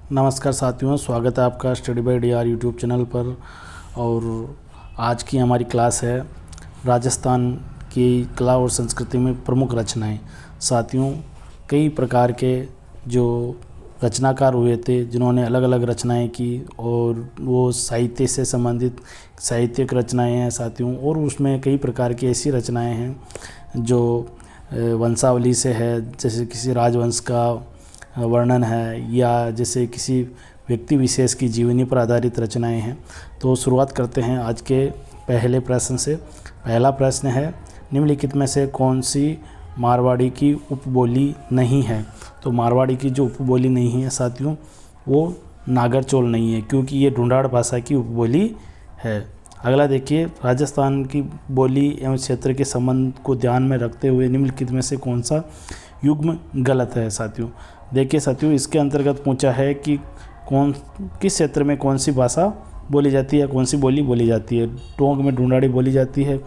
नमस्कार साथियों, स्वागत है आपका study bye D our YouTube channel पर। और आज की हमारी क्लास है राजस्थान की कला और संस्कृति में प्रमुख रचनाएं। साथियों, कई प्रकार के जो रचनाकार हुए थे जिन्होंने अलग अलग रचनाएं की और वो साहित्य से संबंधित साहित्यिक रचनाएं हैं साथियों। और उसमें कई प्रकार की ऐसी रचनाएं हैं जो वंशावली से है, जैसे किसी राजवंश का वर्णन है या जैसे किसी व्यक्ति विशेष की जीवनी पर आधारित रचनाएं हैं। तो शुरुआत करते हैं आज के पहले प्रश्न से। पहला प्रश्न है, निम्नलिखित में से कौन सी मारवाड़ी की उपबोली नहीं है? तो मारवाड़ी की जो उपबोली नहीं है साथियों वो नागरचोल नहीं है, क्योंकि ये ढूंढाड़ भाषा की उपबोली है। अगला देखिए, राजस्थान की बोली एवं क्षेत्र के संबंध को ध्यान में रखते हुए निम्नलिखित में से कौन सा युग्म गलत है? साथियों देखिए साथियों, इसके अंतर्गत पूछा है कि किस क्षेत्र में कौन सी भाषा बोली जाती है, कौन सी बोली बोली जाती है। टोंक में ढूंढाड़ी बोली जाती है,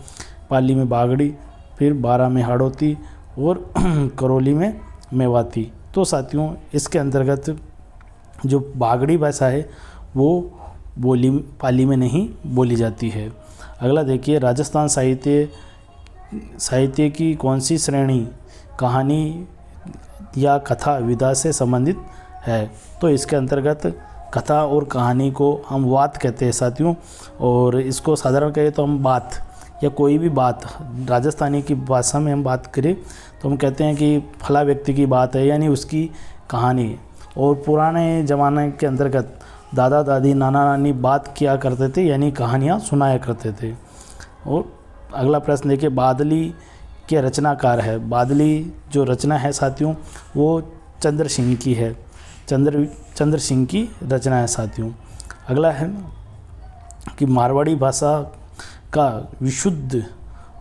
पाली में बागड़ी, फिर बारा में हाड़ौती और करौली में मेवाती। तो साथियों इसके अंतर्गत जो बागड़ी भाषा है वो पाली में नहीं बोली जाती है। अगला देखिए, राजस्थान साहित्य की कौन सी श्रेणी कहानी या कथा विधा से संबंधित है? तो इसके अंतर्गत कथा और कहानी को हम वात कहते हैं साथियों। और इसको साधारण कहें तो हम बात या कोई भी बात, राजस्थानी की भाषा में हम बात करें तो हम कहते हैं कि फला व्यक्ति की बात है, यानी उसकी कहानी। और पुराने ज़माने के अंतर्गत दादा दादी नाना नानी बात किया करते थे, यानी कहानियाँ सुनाया करते थे। और अगला प्रश्न देखिए, बादली के रचनाकार है। बादली जो रचना है साथियों वो चंद्र सिंह की है। चंद्र सिंह की रचना है साथियों। अगला है कि मारवाड़ी भाषा का विशुद्ध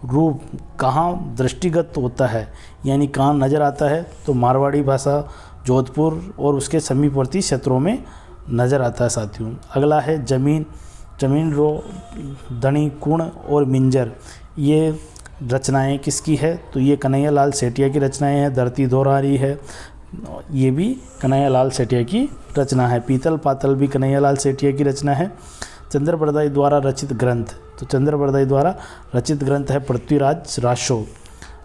रूप कहाँ दृष्टिगत होता है, यानी कहाँ नज़र आता है? तो मारवाड़ी भाषा जोधपुर और उसके समीपवर्ती क्षेत्रों में नज़र आता है साथियों। अगला है जमीन रो धनी कुण और मिंजर, ये रचनाएं किसकी है? तो ये कन्हैया लाल सेठिया की रचनाएं हैं। धरती दोहरारी है, ये भी कन्हैया लाल सेठिया की रचना है। पीतल पातल भी कन्हैया लाल सेठिया की रचना है। चंद्रबरदाई द्वारा रचित ग्रंथ, तो चंद्रबरदाई द्वारा रचित ग्रंथ है पृथ्वीराज रासो।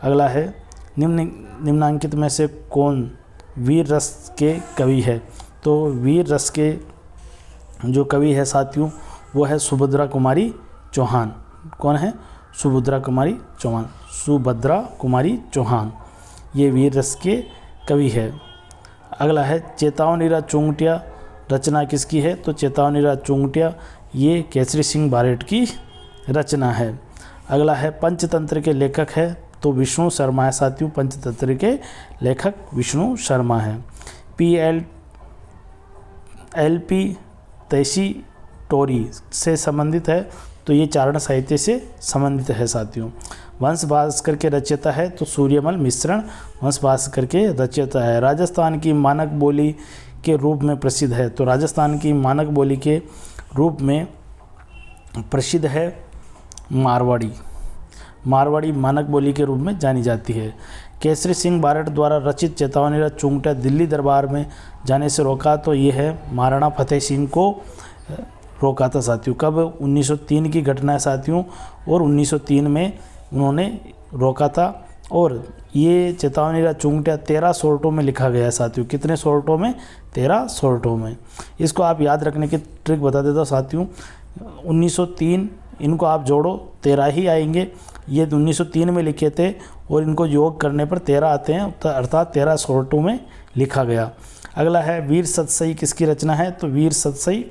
अगला है, निम्नांकित में से कौन वीर रस के कवि है? तो वीर रस के जो कवि है साथियों वो है सुभद्रा कुमारी चौहान। कौन है? सुभद्रा कुमारी चौहान, ये वीर रस के कवि है। अगला है, चेतावनीरा चुंगटिया रचना किसकी है? तो चेतावनीरा चुंगटिया ये केसरी सिंह बारेट की रचना है। अगला है, पंचतंत्र के लेखक है, तो विष्णु शर्मा है साथियों। पंचतंत्र के लेखक विष्णु शर्मा है। LP तैसी टोरी से संबंधित है, तो ये चारण साहित्य से संबंधित है साथियों। वंश भास्कर के रचयिता है, तो सूर्यमल मिश्रण वंश भास्कर के रचयिता है। राजस्थान की मानक बोली के रूप में प्रसिद्ध है, तो राजस्थान की मानक बोली के रूप में प्रसिद्ध है मारवाड़ी मानक बोली के रूप में जानी जाती है। केसरी सिंह बारेट द्वारा रचित चेतावनीरा चुंगटिया दिल्ली दरबार में जाने से रोका, तो ये है महाराणा फतेह सिंह को रोका था साथियों। कब? 1903 की घटना है साथियों, और 1903 में उन्होंने रोका था। और ये चेतावनीरा चुंगटिया 13 सोर्टों में लिखा गया है साथियों। कितने सोर्टों में? 13 सोर्टों में। इसको आप याद रखने की ट्रिक बता देता साथियों। 1903 इनको आप जोड़ो 13 ही आएंगे। ये 1903 में लिखे थे और इनको योग करने पर 13 आते हैं, अर्थात 13 सोर्टों में लिखा गया। अगला है, वीर सतसई किसकी रचना है? तो वीर सतसई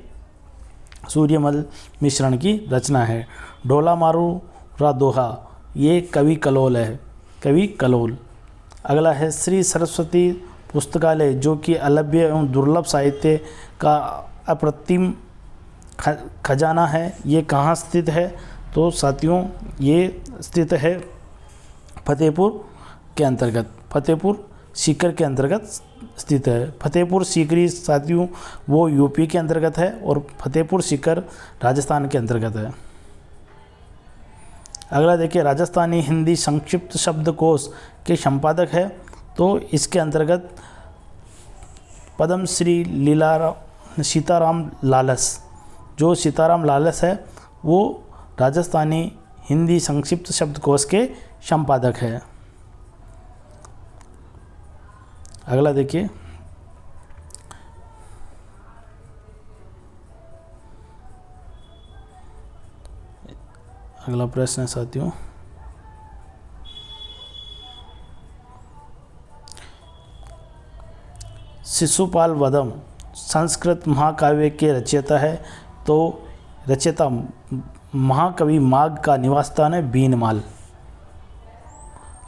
सूर्यमल मिश्रण की रचना है। डोला मारू रा दोहा ये कवि कलोल है, कवि कलोल। अगला है, श्री सरस्वती पुस्तकालय जो कि अलभ्य एवं दुर्लभ साहित्य का अप्रतिम खजाना है, ये कहाँ स्थित है? तो साथियों ये स्थित है फतेहपुर के अंतर्गत, फतेहपुर सीकर के अंतर्गत स्थित है। फतेहपुर सीकरी साथियों वो यूपी के अंतर्गत है और फतेहपुर सीकर राजस्थान के अंतर्गत है। अगला देखिए, राजस्थानी हिंदी संक्षिप्त शब्दकोश के संपादक है, तो इसके अंतर्गत पद्मश्री सीताराम लालस। जो सीताराम लालस है वो राजस्थानी हिंदी संक्षिप्त शब्दकोश के संपादक है। अगला देखिए, अगला प्रश्न है साथियों, शिशुपाल वदम संस्कृत महाकाव्य के रचयिता है, तो रचयिता महाकवि माघ का निवास स्थान है बीनमाल।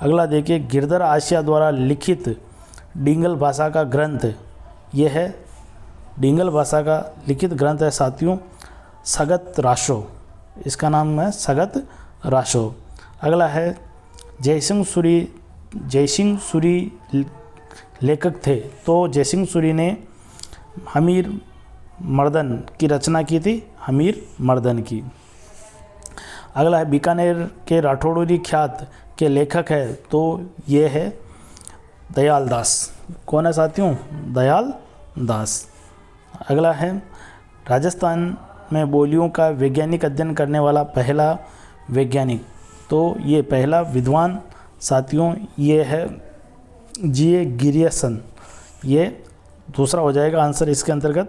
अगला देखिए, गिरधर आसिया द्वारा लिखित डिंगल भाषा का ग्रंथ, ये है डिंगल भाषा का लिखित ग्रंथ है साथियों सगत राशो, इसका नाम है सगत राशो। अगला है जयसिंह सूरी लेखक थे, तो जयसिंह सूरी ने हमीर मर्दन की रचना की थी, हमीर मर्दन की। अगला है बीकानेर के राठौड़ी ख्यात के लेखक है, तो ये है दयाल दास। कौन है साथियों? दयाल दास। अगला है राजस्थान में बोलियों का वैज्ञानिक अध्ययन करने वाला पहला वैज्ञानिक, तो ये पहला विद्वान साथियों ये है जी.ए. गिरियसन। ये दूसरा हो जाएगा आंसर इसके अंतर्गत,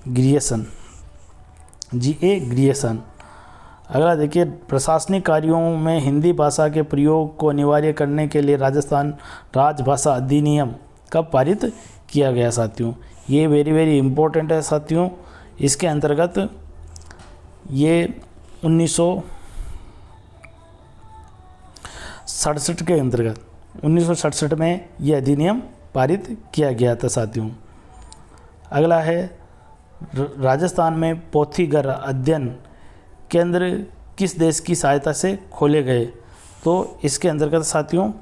गिरियसन, जी.ए. गिरियसन। अगला देखिए, प्रशासनिक कार्यों में हिंदी भाषा के प्रयोग को अनिवार्य करने के लिए राजस्थान राजभाषा अधिनियम कब पारित किया गया साथियों? ये वेरी इम्पोर्टेंट है साथियों। इसके अंतर्गत ये 1967 के अंतर्गत 1967 में ये अधिनियम पारित किया गया था साथियों। अगला है राजस्थान में पोथीगर अध्ययन केंद्र किस देश की सहायता से खोले गए? तो इसके अंतर्गत साथियों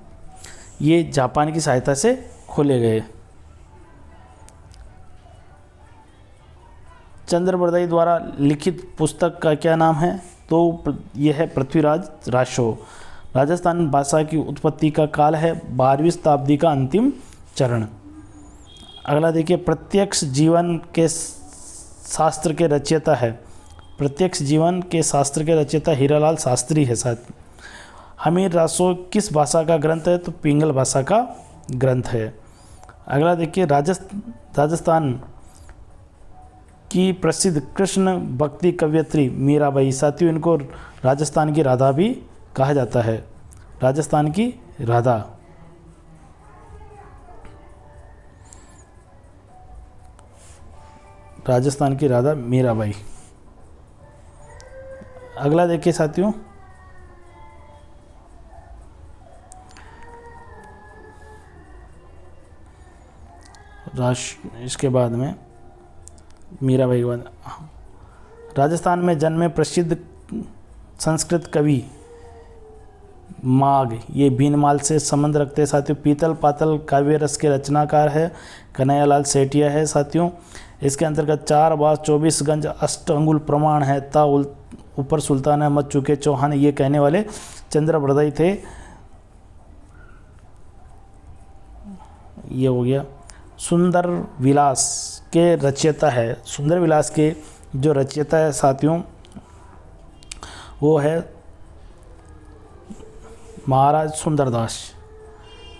ये जापान की सहायता से खोले गए। चंद्र बरदई द्वारा लिखित पुस्तक का क्या नाम है? तो यह है पृथ्वीराज राशो। राजस्थान भाषा की उत्पत्ति का काल है 12वीं शताब्दी का अंतिम चरण। अगला देखिए, प्रत्यक्ष जीवन के शास्त्र के रचयिता है, प्रत्यक्ष जीवन के शास्त्र के रचयिता हीरालाल शास्त्री है साथ। हमीर रासो किस भाषा का ग्रंथ है? तो पिंगल भाषा का ग्रंथ है। अगला देखिए, राजस्थान की प्रसिद्ध कृष्ण भक्ति कवयित्री मीराबाई, साथियों इनको राजस्थान की राधा भी कहा जाता है, राजस्थान की राधा। राजस्थान की राधा मीराबाई। अगला देखिए साथियों, इसके बाद में मीराबाई के बाद राजस्थान में जन्मे प्रसिद्ध संस्कृत कवि माघ, ये बीनमाल से संबंध रखते हैं साथियों। पीतल पातल काव्य रस के रचनाकार है कन्हैयालाल सेठिया है साथियों। इसके अंतर्गत 4 बार 24 गंज 8 अंगुल प्रमाण है, ता ऊपर सुल्तान है मत चुके चौहान, ये कहने वाले चंद्र बरदई थे। ये हो गया। सुंदर विलास के रचयिता है, सुंदर विलास के जो रचयिता है साथियों वो है महाराज सुंदरदास,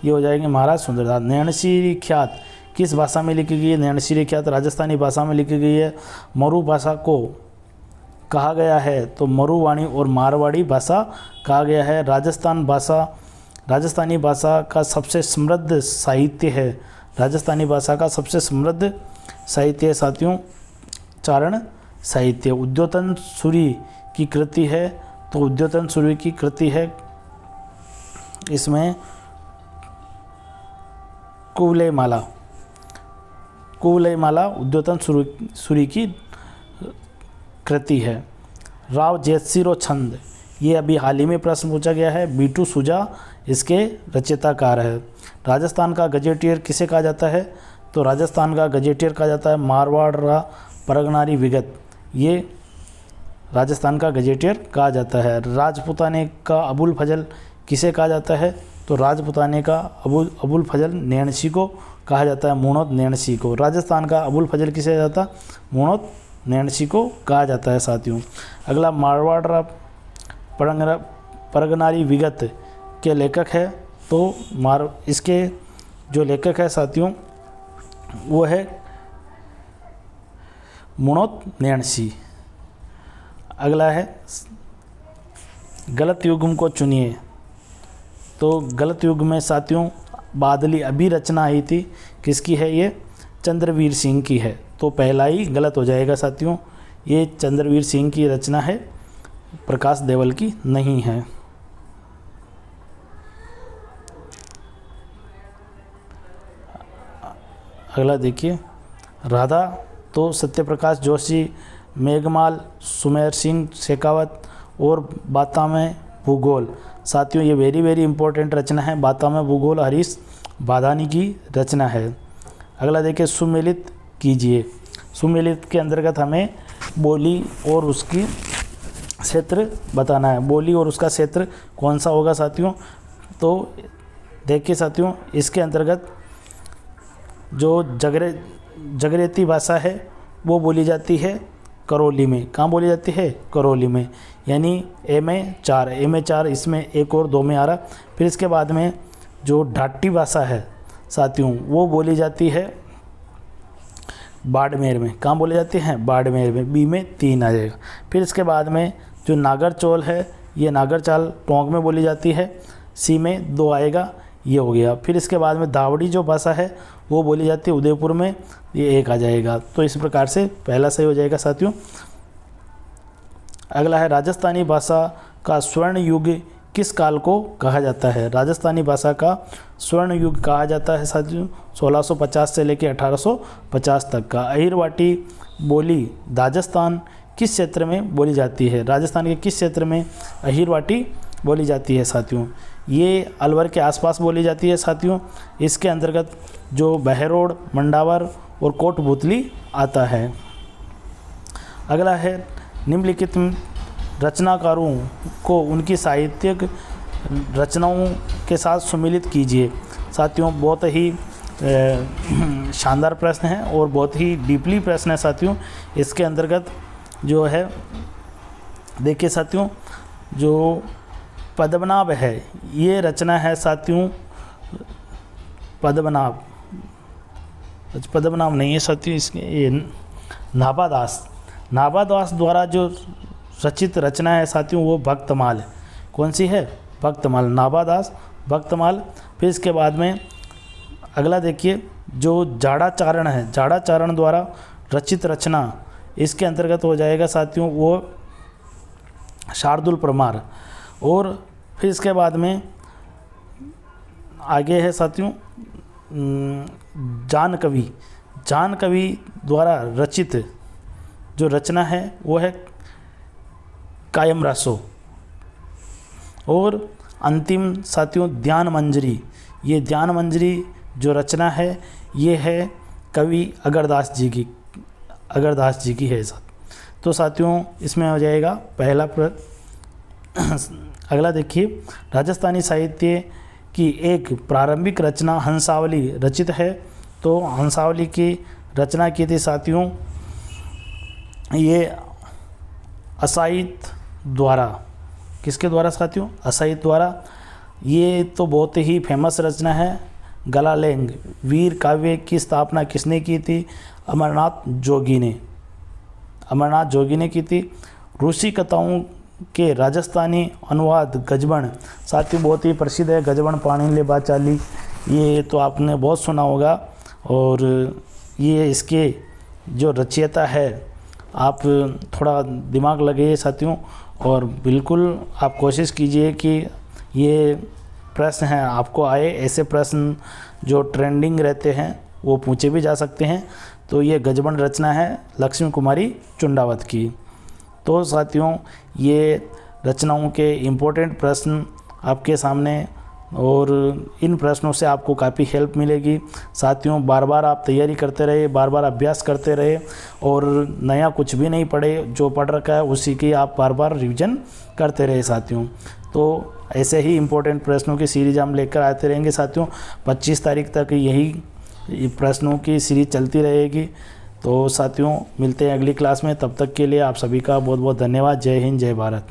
ये हो जाएंगे महाराज सुंदरदास। नैणसी ख्यात किस भाषा में लिखी गई है? नैणसी ख्यात राजस्थानी भाषा में लिखी गई है। मरु भाषा को कहा गया है, तो मरुवाणी और मारवाड़ी भाषा कहा गया है। राजस्थानी भाषा का सबसे समृद्ध साहित्य है, राजस्थानी भाषा का सबसे समृद्ध साहित्य है साथियों चारण साहित्य। उद्योतन सूरी की कृति है, तो उद्योतन सूरी की कृति है इसमें कुवलयमाला उद्योतन सूरी की कृति है। राव जयसिरो छंद, ये अभी हाल ही में प्रश्न पूछा गया है, बीटू सुजा इसके रचयिताकार है। राजस्थान का गजेटियर किसे कहा जाता है? तो राजस्थान का गजेटियर कहा जाता है मारवाड़ परगनारी विगत, ये राजस्थान का गजेटियर कहा जाता है। राजपुताने का अबुल फजल किसे कहा जाता है? तो राजपुताने का अबुल फजल नैणसी को कहा जाता है मुणोत नैणसी को। राजस्थान का अबुल फजल किसे जाता है? मुणोत नैणसी को कहा जाता है साथियों। अगला मारवाड़ परगनारी विगत के लेखक है, तो इसके जो लेखक है साथियों वो है मुणोत नैणसी। अगला है गलत युग्म को चुनिए। तो गलत युग्म में साथियों बादली अभी रचना आई थी, किसकी है ये? चंद्रवीर सिंह की है, तो पहला ही गलत हो जाएगा साथियों। ये चंद्रवीर सिंह की रचना है, प्रकाश देवल की नहीं है। अगला देखिए राधा, तो सत्यप्रकाश जोशी, मेघमाल, सुमेर सिंह शेखावत और बाता में भूगोल। साथियों ये वेरी वेरी इंपॉर्टेंट रचना है, बाता में भूगोल हरीश बादानी की रचना है। अगला देखिए सुमेलित कीजिए। सुमेलित के अंतर्गत हमें बोली और उसकी क्षेत्र बताना है। बोली और उसका क्षेत्र कौन सा होगा साथियों? तो देखिए साथियों इसके अंतर्गत जो जगरेती भाषा है वो बोली जाती है करौली में। कहाँ बोली जाती है? करौली में, यानी ए में 4 इसमें 1 और 2 में आ रहा। फिर इसके बाद में जो ढाटी भाषा है साथियों वो बोली जाती है बाड़मेर में। कहाँ बोली जाती है? बाड़मेर में, बी में 3 आ जाएगा। फिर इसके बाद में जो नागरचौल है ये नागरचाल टोंक में बोली जाती है, सी में 2 आएगा, ये हो गया। फिर इसके बाद में दावड़ी जो भाषा है वो बोली जाती है उदयपुर में, ये 1 आ जाएगा। तो इस प्रकार से पहला सही हो जाएगा साथियों। अगला है राजस्थानी भाषा का स्वर्ण युग किस काल को कहा जाता है? राजस्थानी भाषा का स्वर्ण युग कहा जाता है साथियों 1650 से लेकर 1850 तक का। अहिरवाटी बोली राजस्थान किस क्षेत्र में बोली जाती है? राजस्थान के किस क्षेत्र में अहिरवाटी बोली जाती है साथियों? ये अलवर के आसपास बोली जाती है साथियों। इसके अंतर्गत जो बहरोड, मंडावर और कोटभूतली आता है। अगला है निम्नलिखित रचनाकारों को उनकी साहित्यिक रचनाओं के साथ सम्मिलित कीजिए। साथियों बहुत ही शानदार प्रश्न है और बहुत ही डीपली प्रश्न है साथियों। इसके अंतर्गत जो है देखिए साथियों जो पद्मनाभ है ये रचना है साथियों पद्मनाभ नहीं है साथियों, इसके ये नाभादास द्वारा जो रचित रचना है साथियों वो भक्तमाल है। कौन सी है? भक्तमाल, नाभादास भक्तमाल। फिर इसके बाद में अगला देखिए जो जाड़ाचारण है, जाड़ाचारण द्वारा रचित रचना इसके अंतर्गत हो जाएगा साथियों वो शार्दुल परमार। और फिर इसके बाद में आगे है साथियों जान कवि द्वारा रचित जो रचना है वो है कायम रासो। और अंतिम साथियों ध्यान मंजरी। ये ध्यान मंजरी जो रचना है ये है कवि अगरदास जी की है साथ। तो साथियों इसमें हो जाएगा पहला अगला देखिए राजस्थानी साहित्य की एक प्रारंभिक रचना हंसावली रचित है। तो हंसावली की रचना की थी साथियों ये असाइत द्वारा। किसके द्वारा साथियों? असाइत द्वारा। ये तो बहुत ही फेमस रचना है। गलालेंग वीर काव्य की स्थापना किसने की थी? अमरनाथ जोगी ने की थी। रूसी कथाओं के राजस्थानी अनुवाद गजबन साथियों बहुत ही प्रसिद्ध है। गजबन पाणिले बाचाली ये तो आपने बहुत सुना होगा। और ये इसके जो रचयिता है आप थोड़ा दिमाग लगाइए साथियों और बिल्कुल आप कोशिश कीजिए कि ये प्रश्न हैं आपको आए। ऐसे प्रश्न जो ट्रेंडिंग रहते हैं वो पूछे भी जा सकते हैं। तो ये गजबन रचना है लक्ष्मी कुमारी चुंडावत की। तो साथियों ये रचनाओं के इम्पोर्टेंट प्रश्न आपके सामने और इन प्रश्नों से आपको काफ़ी हेल्प मिलेगी। साथियों बार बार आप तैयारी करते रहे, बार बार अभ्यास करते रहे और नया कुछ भी नहीं पढ़े, जो पढ़ रखा है उसी की आप बार बार रिवीजन करते रहे साथियों। तो ऐसे ही इम्पोर्टेंट प्रश्नों की सीरीज हम लेकर आते रहेंगे साथियों। 25 तारीख तक यही ये प्रश्नों की सीरीज चलती रहेगी। तो साथियों मिलते हैं अगली क्लास में, तब तक के लिए आप सभी का बहुत बहुत धन्यवाद। जय हिंद, जय भारत।